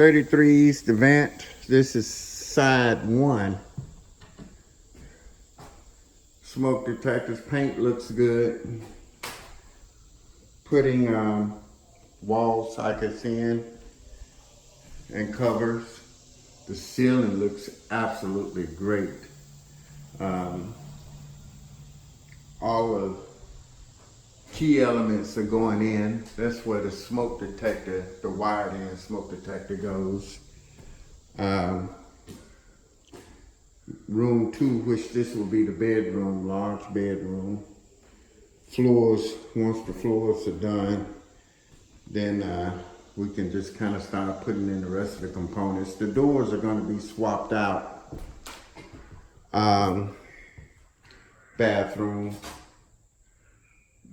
33's the vent. This is side one. Smoke detectors. Paint looks good. Putting wall sockets in and covers. The ceiling looks absolutely great. All of key elements are going in. That's where the smoke detector, the wired in smoke detector goes. Room 2, which this will be the bedroom, large bedroom. Floors, once the floors are done, then we can just kind of start putting in the rest of the components. The doors are going to be swapped out. Bathroom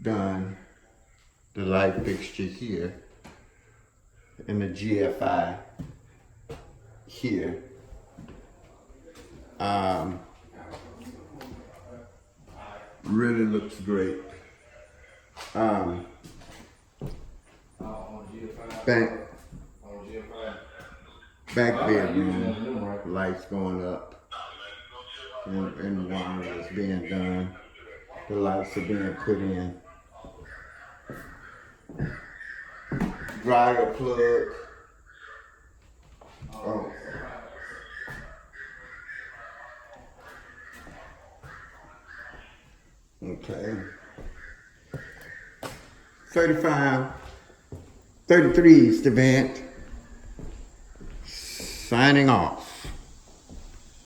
done. The light fixture here. And the GFI here. Really looks great. Back bedroom, lights going up, and wire is being done. The lights are being put in. Dryer plug. Oh. Okay. 33's the vent. Signing off.